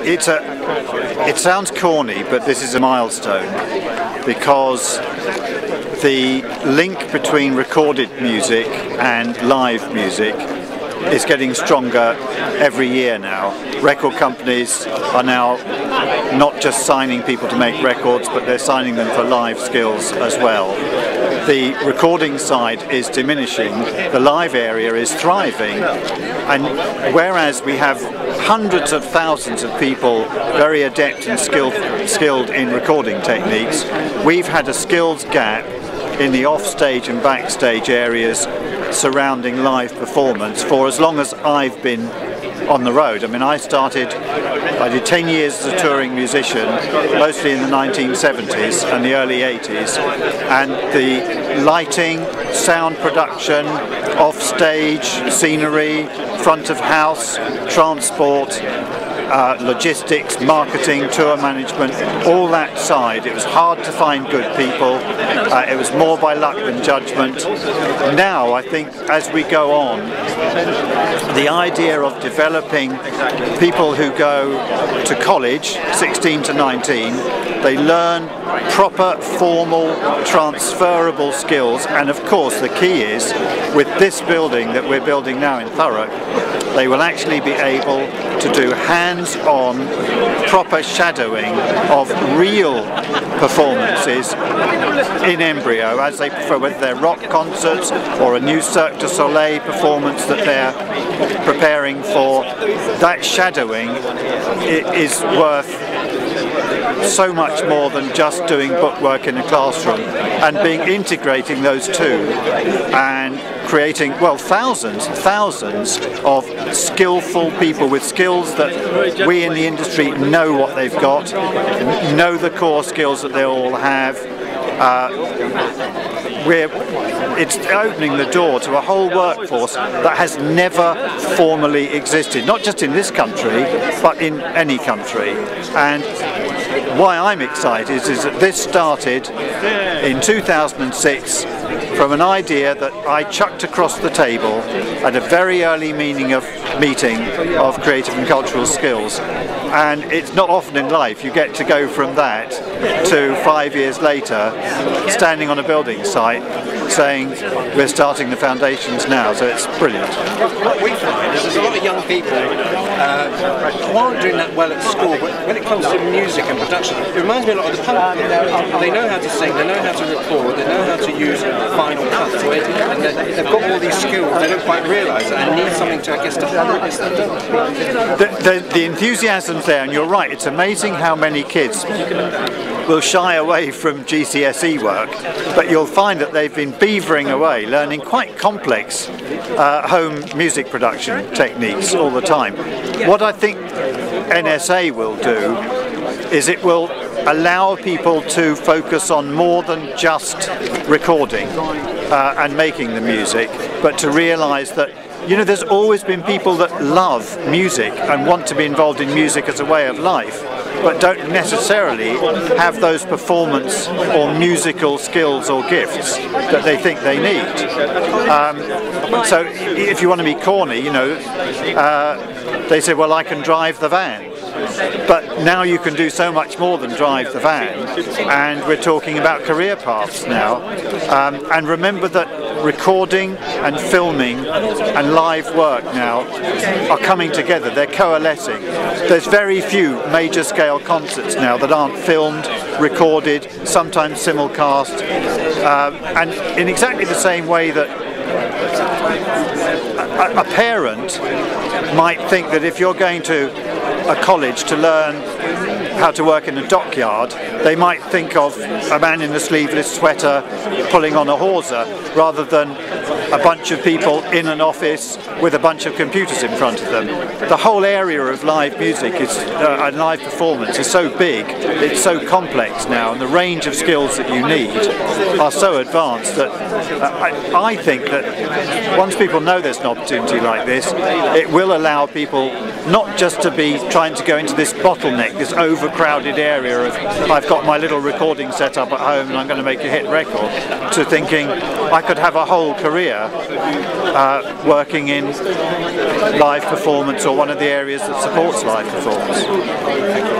it sounds corny, but this is a milestone, because the link between recorded music and live music is getting stronger every year now. Record companies are now not just signing people to make records, but they're signing them for live skills as well. The recording side is diminishing, the live area is thriving, and whereas we have hundreds of thousands of people very adept and skilled in recording techniques, we've had a skills gap in the offstage and backstage areas surrounding live performance for as long as I've been on the road. I mean, I did 10 years as a touring musician, mostly in the 1970s and the early 80s, and the lighting, sound production, offstage, scenery, front of house, transport, logistics, marketing, tour management, all that side. It was hard to find good people. It was more by luck than judgment. Now, I think, as we go on, the idea of developing people who go to college, 16 to 19, they learn proper, formal, transferable skills, and of course the key is, with this building that we're building now in Thurrock, they will actually be able to do hands-on, proper shadowing of real performances in embryo, as they prefer, whether they're rock concerts or a new Cirque du Soleil performance that they're preparing for. That shadowing is worth so much more than just doing bookwork in a classroom, and integrating those two and creating, well, thousands of skillful people with skills that we in the industry know what they've got, know the core skills that they all have. It's opening the door to a whole workforce that has never formally existed, not just in this country, but in any country. And why I'm excited is that this started in 2006 from an idea that I chucked across the table at a very early meeting of creative and cultural skills. And it's not often in life you get to go from that to 5 years later standing on a building site saying we're starting the foundations now, so it's brilliant. What we find is there's a lot of young people who aren't doing that well at school, but when it comes to music and production, it reminds me a lot of the punk people. They know how to sing, they know how to record, they know how to use final cuts, and they've got all these skills, they don't quite realise it and need something to, I guess, to harness that. The enthusiasm's there, and you're right, it's amazing how many kids will shy away from GCSE work, but you'll find that they've been beavering away, learning quite complex home music production techniques all the time. What I think NSA will do is it will allow people to focus on more than just recording and making the music, but to realise that, you know, there's always been people that love music and want to be involved in music as a way of life, but don't necessarily have those performance or musical skills or gifts that they think they need. So if you want to be corny, you know, they say, well, I can drive the van. But now you can do so much more than drive the van, and we're talking about career paths now. And remember that recording and filming and live work now are coming together, they're coalescing. There's very few major scale concerts now that aren't filmed, recorded, sometimes simulcast, and in exactly the same way that a parent might think that if you're going to a college to learn how to work in a dockyard, they might think of a man in a sleeveless sweater pulling on a hawser rather than a bunch of people in an office with a bunch of computers in front of them. The whole area of live music and live performance is so big, it's so complex now, and the range of skills that you need are so advanced that I think that once people know there's an opportunity like this, it will allow people not just to be trying to go into this bottleneck, this overcrowded area of I've got my little recording set up at home and I'm going to make a hit record, to thinking I could have a whole career working in live performance or one of the areas that supports live performance.